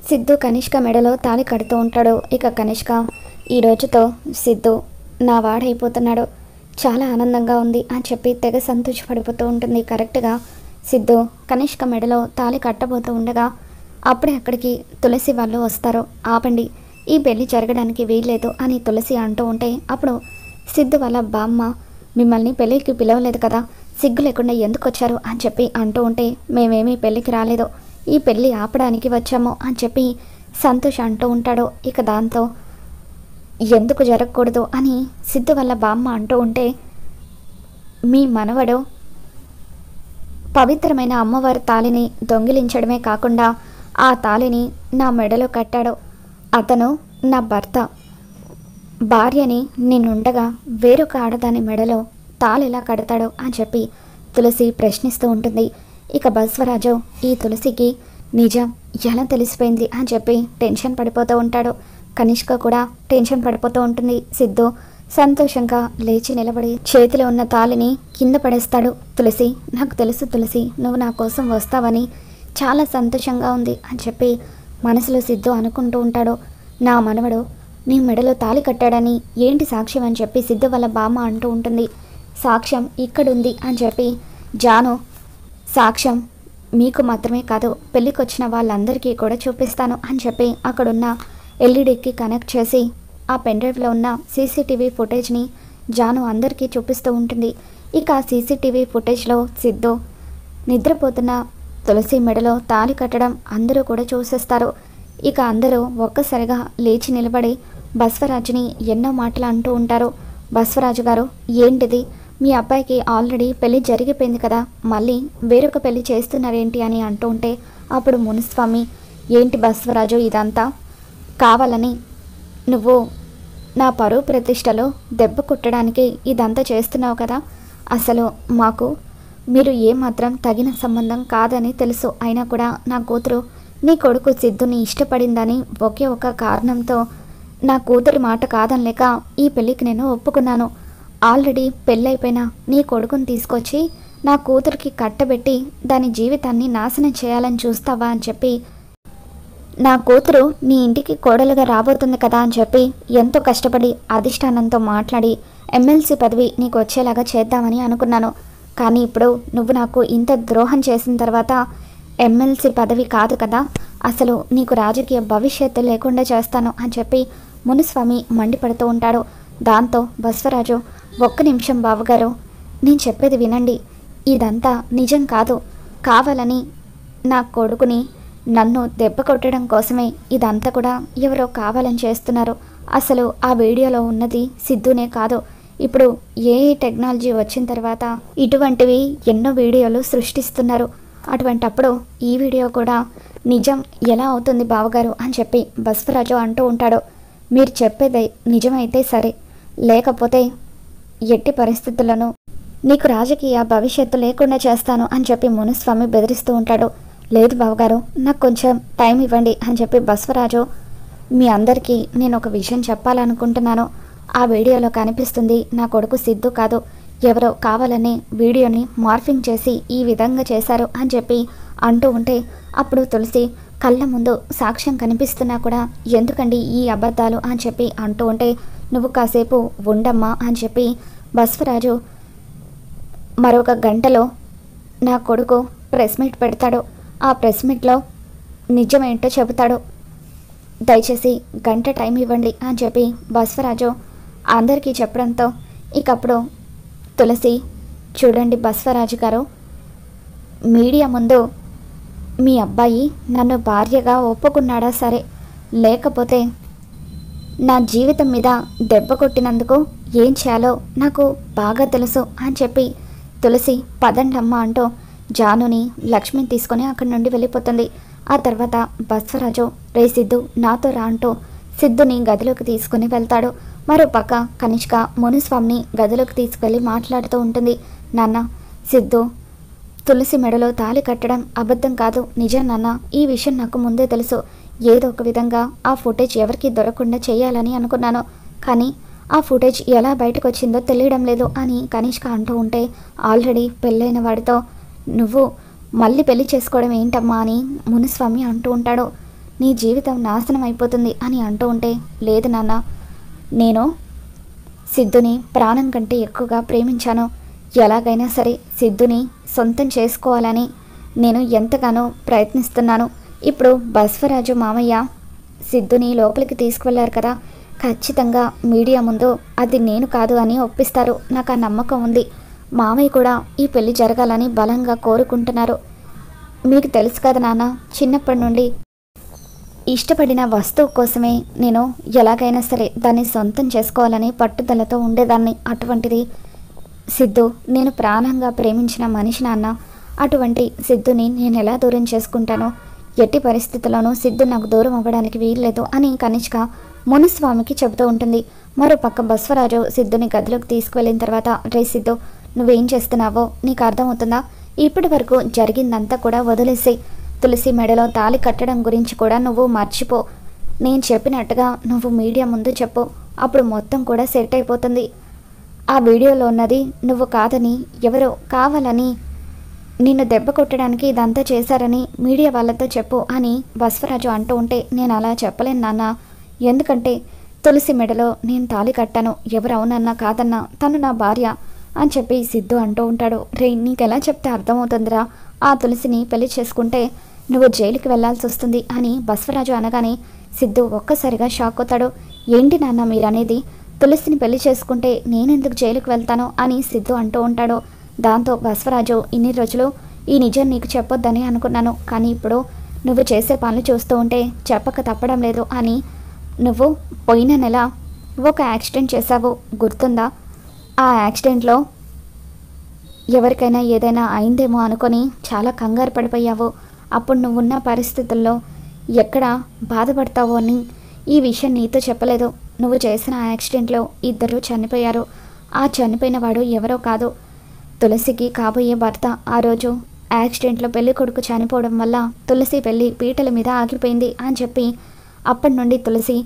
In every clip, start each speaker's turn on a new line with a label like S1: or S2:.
S1: సిద్ధు కనిష్క మెడలో తాళి కడుతూ ఉంటాడు. ఇక కనిష్క ఈ రోజుతో సిద్ధు నా వాడైపోతున్నాడు, చాలా ఆనందంగా ఉంది అని చెప్పి తెగ సంతోషపడిపోతూ ఉంటుంది. కరెక్ట్గా సిద్ధు కనిష్క మెడలో తాళి కట్టబోతూ ఉండగా అప్పుడే అక్కడికి తులసి వాళ్ళు వస్తారు. ఆపండి, ఈ పెళ్లి జరగడానికి వీల్లేదు అని తులసి అంటూ ఉంటే అప్పుడు సిద్ధు వాళ్ళ బామ్మ మిమ్మల్ని పెళ్ళికి పిలవలేదు కదా, సిగ్గు లేకుండా ఎందుకు వచ్చారు అని చెప్పి అంటూ ఉంటే మేమేమీ పెళ్ళికి రాలేదు, ఈ పెళ్ళి ఆపడానికి వచ్చాము అని చెప్పి సంతోష్ అంటూ ఉంటాడు. ఇక దాంతో ఎందుకు జరగకూడదు అని సిద్ధు వాళ్ళ బామ్మ అంటూ ఉంటే మీ మనవడు పవిత్రమైన అమ్మవారి తాళిని దొంగిలించడమే కాకుండా ఆ తాళిని నా మెడలో కట్టాడు, అతను నా భర్త, భార్యని నేనుండగా వేరొక ఆడదాని మెడలో తాళిలా కడతాడు అని చెప్పి తులసి ప్రశ్నిస్తూ ఉంటుంది. ఇక బస్వరాజు ఈ తులసికి నిజం ఎలా తెలిసిపోయింది అని చెప్పి టెన్షన్ పడిపోతూ ఉంటాడు. కనిష్క కూడా టెన్షన్ పడిపోతూ ఉంటుంది. సిద్ధు సంతోషంగా లేచి నిలబడి చేతిలో ఉన్న తాళిని కింద పడేస్తాడు. తులసి, నాకు తెలుసు తులసి, నువ్వు నా కోసం వస్తావని, చాలా సంతోషంగా ఉంది అని చెప్పి మనసులో సిద్ధు అనుకుంటూ ఉంటాడు. నా మనవడు నీ మెడలో తాళి కట్టాడని ఏంటి సాక్ష్యం అని చెప్పి సిద్ధు వాళ్ళ బామ్మ అంటూ ఉంటుంది. సాక్ష్యం ఇక్కడుంది అని చెప్పి జాను, సాక్ష్యం మీకు మాత్రమే కాదు పెళ్ళికి వచ్చిన వాళ్ళందరికీ కూడా చూపిస్తాను అని చెప్పి అక్కడున్న ఎల్ఈడికి కనెక్ట్ చేసి ఆ పెన్డ్రైవ్లో ఉన్న సీసీటీవీ ఫుటేజ్ని జాను అందరికీ చూపిస్తూ ఉంటుంది. ఇక సీసీటీవీ ఫుటేజ్లో సిద్ధు నిద్రపోతున్న తులసి మెడలో తాళి కట్టడం అందరూ కూడా చూసేస్తారు. ఇక అందరూ ఒక్కసారిగా లేచి నిలబడి బస్వరాజుని ఎన్నో మాటలు అంటూ ఉంటారు. బస్వరాజు గారు, ఏంటిది, మీ అబ్బాయికి ఆల్రెడీ పెళ్లి జరిగిపోయింది కదా, మళ్ళీ వేరొక పెళ్లి చేస్తున్నారేంటి అని అంటూ ఉంటే అప్పుడు మునుస్వామి, ఏంటి బస్వరాజు ఇదంతా, కావాలని నువ్వు నా పరువు ప్రతిష్టలో దెబ్బ కుట్టడానికి ఇదంతా చేస్తున్నావు కదా, అసలు మాకు మీరు ఏమాత్రం తగిన సంబంధం కాదని తెలుసు, అయినా కూడా నా కూతురు నీ కొడుకు సిద్ధుని ఇష్టపడిందని ఒకే ఒక కారణంతో నా కూతురి మాట కాదనలేక ఈ పెళ్ళికి నేను ఒప్పుకున్నాను. ఆల్రెడీ పెళ్ళైపోయిన నీ కొడుకుని తీసుకొచ్చి నా కూతురికి కట్టబెట్టి దాని జీవితాన్ని నాశనం చేయాలని చూస్తావా అని చెప్పి, నా కూతురు నీ ఇంటికి కోడలుగా రాబోతుంది కదా అని చెప్పి ఎంతో కష్టపడి అధిష్టానంతో మాట్లాడి ఎమ్మెల్సీ పదవి నీకు వచ్చేలాగా చేద్దామని అనుకున్నాను. కానీ ఇప్పుడు నువ్వు నాకు ఇంత ద్రోహం చేసిన తర్వాత ఎమ్మెల్సీ పదవి కాదు కదా, అసలు నీకు రాజకీయ భవిష్యత్తు లేకుండా చేస్తాను అని చెప్పి మునుస్వామి మండిపడుతూ ఉంటాడు. దాంతో బస్వరాజు, ఒక్క నిమిషం బావగారు, నేను చెప్పేది వినండి, ఇదంతా నిజం కాదు, కావాలని నా కొడుకుని నన్ను దెబ్బ కొట్టడం కోసమే ఇదంతా కూడా ఎవరో కావాలని చేస్తున్నారు. అసలు ఆ వీడియోలో ఉన్నది సిద్ధునే కాదు, ఇప్పుడు ఏఐ టెక్నాలజీ వచ్చిన తర్వాత ఇటువంటివి ఎన్నో వీడియోలు సృష్టిస్తున్నారు, అటువంటప్పుడు ఈ వీడియో కూడా నిజం ఎలా అవుతుంది బావగారు అని చెప్పి బస్వరాజు అంటూ ఉంటాడు. మీరు చెప్పేది నిజమైతే సరే, లేకపోతే ఎట్టి పరిస్థితులను నీకు రాజకీయ భవిష్యత్తు లేకుండా చేస్తాను అని చెప్పి మునుస్వామి బెదిరిస్తూ ఉంటాడు. లేదు బావగారు, నాకు కొంచెం టైం ఇవ్వండి అని చెప్పి బస్వరాజు, మీ అందరికీ నేను ఒక విషయం చెప్పాలనుకుంటున్నాను, ఆ వీడియోలో కనిపిస్తుంది నా కొడుకు సిద్ధు కాదు, ఎవరో కావాలని వీడియోని మార్ఫింగ్ చేసి ఈ విధంగా చేశారు అని చెప్పి అంటూ ఉంటే అప్పుడు తులసి, కళ్ళ ముందు సాక్ష్యం కనిపిస్తున్నా కూడా ఎందుకండి ఈ అబద్ధాలు అని చెప్పి అంటూ ఉంటే, నువ్వు కాసేపు ఉండమ్మా అని చెప్పి బస్వరాజు మరొక గంటలో నా కొడుకు ప్రెస్ మీట్ పెడతాడు, ఆ ప్రెస్ మీట్లో నిజమేంటో చెబుతాడు, దయచేసి గంట టైం ఇవ్వండి అని చెప్పి బస్వరాజు అందరికీ చెప్పడంతో ఇకప్పుడు తులసి, చూడండి బస్వరాజు గారు, మీడియా ముందు మీ అబ్బాయి నన్ను భార్యగా ఒప్పుకున్నాడా సరే, లేకపోతే నా జీవితం మీద దెబ్బ కొట్టినందుకు ఏం చేయాలో నాకు బాగా తెలుసు అని చెప్పి తులసి పదండమ్మ అంటూ జానుని లక్ష్మిని తీసుకొని అక్కడి నుండి వెళ్ళిపోతుంది. ఆ తర్వాత బస్వరాజు, రే సిద్ధు నాతో రా అంటూ సిద్ధుని గదిలోకి తీసుకుని వెళ్తాడు. మరోపక్క కనిష్క మునుస్వామిని గదిలోకి తీసుకెళ్ళి మాట్లాడుతూ ఉంటుంది. నాన్న, సిద్ధు తులసి మెడలో తాళి కట్టడం అబద్ధం కాదు, నిజం నాన్న, ఈ విషయం నాకు ముందే తెలుసు, ఏదో ఒక విధంగా ఆ ఫుటేజ్ ఎవరికి దొరకకుండా చేయాలని అనుకున్నాను, కానీ ఆ ఫుటేజ్ ఎలా బయటకు వచ్చిందో తెలియడం లేదు అని కనిష్క అంటూ ఉంటే, ఆల్రెడీ పెళ్ళైన వాడితో నువ్వు మళ్ళీ పెళ్లి చేసుకోవడం ఏంటమ్మా అని మునుస్వామి అంటూ ఉంటాడు. నీ జీవితం నాశనం అయిపోతుంది అని అంటూ ఉంటే, లేదు నాన్న, నేను సిద్ధుని ప్రాణం కంటే ఎక్కువగా ప్రేమించాను. ఎలాగైనా సరే సిద్ధుని సొంతం చేసుకోవాలని నేను ఎంతగానో ప్రయత్నిస్తున్నాను. ఇప్పుడు బస్వరాజు మామయ్య సిద్ధుని లోపలికి తీసుకువెళ్ళారు కదా, ఖచ్చితంగా మీడియా ముందు అది నేను కాదు అని ఒప్పిస్తారు. నాకు ఆ నమ్మకం ఉంది. మామయ్య కూడా ఈ పెళ్లి జరగాలని బలంగా కోరుకుంటున్నారు. మీకు తెలుసు కదా నాన్న, చిన్నప్పటి నుండి ఇష్టపడిన వస్తువు కోసమే నేను ఎలాగైనా సరే దాన్ని సొంతం చేసుకోవాలని పట్టుదలతో ఉండేదాన్ని. అటువంటిది సిద్ధు నేను ప్రాణంగా ప్రేమించిన మనిషి నాన్న. అటువంటి సిద్ధుని నేను ఎలా దూరం చేసుకుంటానో, ఎట్టి పరిస్థితుల్లోనూ సిద్ధు నాకు దూరం అవ్వడానికి వీల్లేదు అని కనిష్క మునుస్వామికి చెబుతూ ఉంటుంది. మరోపక్క బస్వరాజు సిద్ధుని గదిలోకి తీసుకువెళ్ళిన తర్వాత, రే సిద్ధు, నువ్వేం చేస్తున్నావో నీకు అర్థమవుతుందా? ఇప్పటి వరకు జరిగిందంతా కూడా వదిలేసి తులసి మెడలో తాళి కట్టడం గురించి కూడా నువ్వు మర్చిపో. నేను చెప్పినట్టుగా నువ్వు మీడియా ముందు చెప్పు, అప్పుడు మొత్తం కూడా సెట్ అయిపోతుంది. ఆ వీడియోలో ఉన్నది నువ్వు కాదని, ఎవరో కావాలని నిన్ను దెబ్బ కొట్టడానికి ఇదంతా చేశారని మీడియా వాళ్ళతో చెప్పు అని బస్వరాజు అంటూ ఉంటే, నేను అలా చెప్పలేను నాన్న. ఎందుకంటే తులసి మెడలో నేను తాళి కట్టాను. ఎవరు అవునన్నా కాదన్నా తను నా భార్య అని చెప్పి సిద్ధు అంటూ ఉంటాడు. రే, నీకెలా చెప్తే అర్థమవుతుందిరా? ఆ తులసిని పెళ్లి చేసుకుంటే నువ్వు జైలుకి వెళ్లాల్సి వస్తుంది అని బస్వరాజు అనగానే సిద్ధు ఒక్కసారిగా షాక్ అవుతాడు. ఏంటి నాన్న మీరనేది? తులసిని పెళ్లి చేసుకుంటే నేనెందుకు జైలుకి వెళ్తాను అని సిద్ధు అంటూ ఉంటాడు. దాంతో బస్వరాజు, ఇన్ని రోజులు ఈ నిజం నీకు చెప్పొద్దని అనుకున్నాను, కానీ ఇప్పుడు నువ్వు చేసే పనులు చూస్తూ ఉంటే చెప్పక తప్పడం లేదు అని. నువ్వు పోయిన నెల ఒక యాక్సిడెంట్ చేశావు, గుర్తుందా? ఆ యాక్సిడెంట్లో ఎవరికైనా ఏదైనా అయిందేమో అనుకొని చాలా కంగారు పడిపోయావు. అప్పుడు నువ్వున్న పరిస్థితుల్లో ఎక్కడ బాధపడతావో అని ఈ విషయం నీతో చెప్పలేదు. నువ్వు చేసిన ఆ యాక్సిడెంట్లో 2 చనిపోయారు. ఆ చనిపోయిన వాడు ఎవరో కాదు, తులసికి కాబోయే భర్త. ఆ రోజు యాక్సిడెంట్లో పెళ్లి కొడుకు చనిపోవడం వల్ల తులసి పెళ్లి పీటల మీద ఆగిపోయింది అని చెప్పి, అప్పటి నుండి తులసి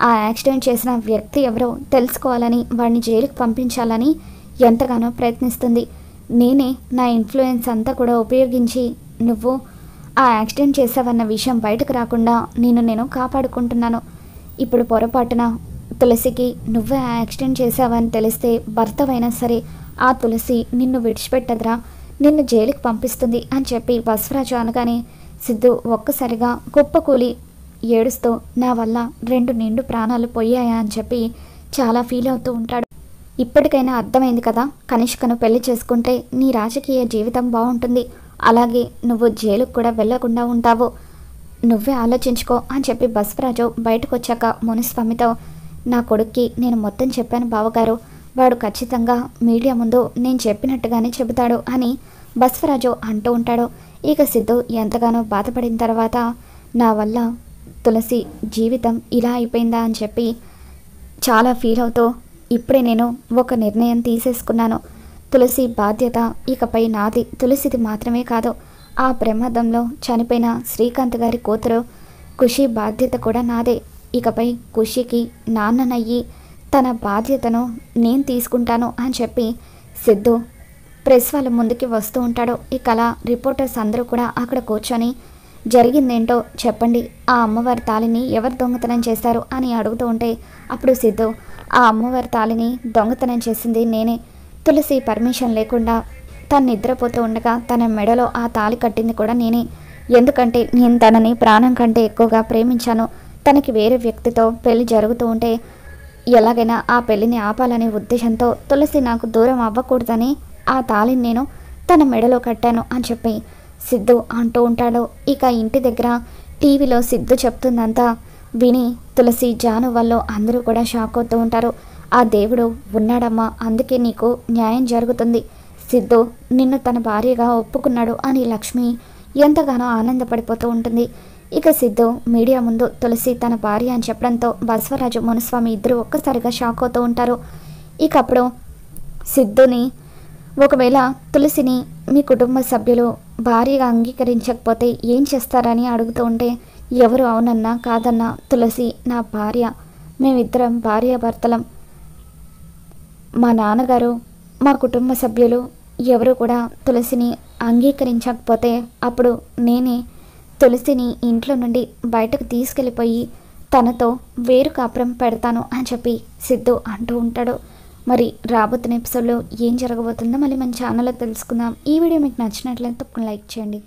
S1: ఆ యాక్సిడెంట్ చేసిన వ్యక్తి ఎవరో తెలుసుకోవాలని, వాడిని జైలుకి పంపించాలని ఎంతగానో ప్రయత్నిస్తుంది. నేనే నా ఇన్ఫ్లుయెన్స్ అంతా కూడా ఉపయోగించి నువ్వు ఆ యాక్సిడెంట్ చేసావన్న విషయం బయటకు రాకుండా నేను కాపాడుకుంటున్నాను. ఇప్పుడు పొరపాటున తులసికి నువ్వే ఆ యాక్సిడెంట్ చేసావని తెలిస్తే భర్తవైనా సరే ఆ తులసి నిన్ను విడిచిపెట్టదురా, నిన్ను జైలుకి పంపిస్తుంది అని చెప్పి బస్వరాజు అనగానే సిద్ధు ఒక్కసారిగా కుప్పకూలి ఏడుస్తూ, నా వల్ల 2 నిండు ప్రాణాలు పోయాయా అని చెప్పి చాలా ఫీల్ అవుతూ ఉంటాడు. ఇప్పటికైనా అర్థమైంది కదా, కనిష్కను పెళ్లి చేసుకుంటే నీ రాజకీయ జీవితం బాగుంటుంది, అలాగే నువ్వు జైలుకు కూడా వెళ్లకుండా ఉంటావు, నువ్వే ఆలోచించుకో అని చెప్పి బస్వరాజు బయటకు వచ్చాక మునుస్వామితో, నా కొడుక్కి నేను మొత్తం చెప్పాను బావగారు, వాడు ఖచ్చితంగా మీడియా ముందు నేను చెప్పినట్టుగానే చెబుతాడు అని బస్వరాజు అంటూ ఉంటాడు. ఇక సిద్ధు ఎంతగానో బాధపడిన తర్వాత, నా వల్ల తులసి జీవితం ఇలా అయిపోయిందా అని చెప్పి చాలా ఫీల్ అవుతూ, ఇప్పుడే నేను ఒక నిర్ణయం తీసేసుకున్నాను. తులసి బాధ్యత ఇకపై నాది. తులసిది మాత్రమే కాదు, ఆ ప్రమాదంలో చనిపోయిన శ్రీకాంత్ గారి కూతురు ఖుషి బాధ్యత కూడా నాదే. ఇకపై ఖుషికి నాన్ననయ్యి తన బాధ్యతను నేను తీసుకుంటాను అని చెప్పి సిద్ధు ప్రెస్ వాళ్ళ ముందుకి వస్తూ ఉంటాడు. ఇక అలా రిపోర్టర్స్ అందరూ కూడా అక్కడ కూర్చొని, జరిగిందేంటో చెప్పండి, ఆ అమ్మవారి తాళిని ఎవరు దొంగతనం చేశారు అని అడుగుతూ ఉంటే, అప్పుడు సిద్ధు, ఆ అమ్మవారి తాళిని దొంగతనం చేసింది నేనే. తులసి పర్మిషన్ లేకుండా తను నిద్రపోతూ ఉండగా తన మెడలో ఆ తాళి కట్టింది కూడా నేనే. ఎందుకంటే నేను తనని ప్రాణం కంటే ఎక్కువగా ప్రేమించాను. తనకి వేరే వ్యక్తితో పెళ్లి జరుగుతూ ఉంటే ఎలాగైనా ఆ పెళ్లిని ఆపాలనే ఉద్దేశంతో తులసి నాకు దూరం అవ్వకూడదని ఆ తాళిని నేను తన మెడలో కట్టాను అని చెప్పి సిద్ధు అంటూ ఉంటాడు. ఇక ఇంటి దగ్గర టీవీలో సిద్ధు చెప్తుందంతా విని తులసి, జాను వల్ల అందరూ కూడా షాక్ అవుతూ ఉంటారు. ఆ దేవుడు ఉన్నాడమ్మా, అందుకే నీకు న్యాయం జరుగుతుంది, సిద్ధు నిన్ను తన భార్యగా ఒప్పుకున్నాడు అని లక్ష్మి ఎంతగానో ఆనందపడిపోతూ ఉంటుంది. ఇక సిద్ధు మీడియా ముందు తులసి తన భార్య అని చెప్పడంతో బస్వరాజు, మునుస్వామి ఇద్దరు ఒక్కసారిగా షాక్ అవుతూ ఉంటారు. ఇక అప్పుడు సిద్ధుని, ఒకవేళ తులసిని మీ కుటుంబ సభ్యులు భార్యగా అంగీకరించకపోతే ఏం చేస్తారని అడుగుతూ ఉంటే, ఎవరు అవునన్నా కాదన్నా తులసి నా భార్య, మేమిద్దరం భార్యాభర్తలం, మా నాన్నగారు మా కుటుంబ సభ్యులు ఎవరు కూడా తులసిని అంగీకరించకపోతే అప్పుడు నేనే తులసిని ఇంట్లో నుండి బయటకు తీసుకెళ్ళిపోయి తనతో వేరు కాపురం పెడతాను అని చెప్పి సిద్ధు అంటూ ఉంటాడు. మరి రాబోతున్న ఎపిసోడ్లో ఏం జరగబోతుందో మళ్ళీ మన ఛానల్లో తెలుసుకుందాం. ఈ వీడియో మీకు నచ్చినట్లయితే తప్పకుండా లైక్ చేయండి.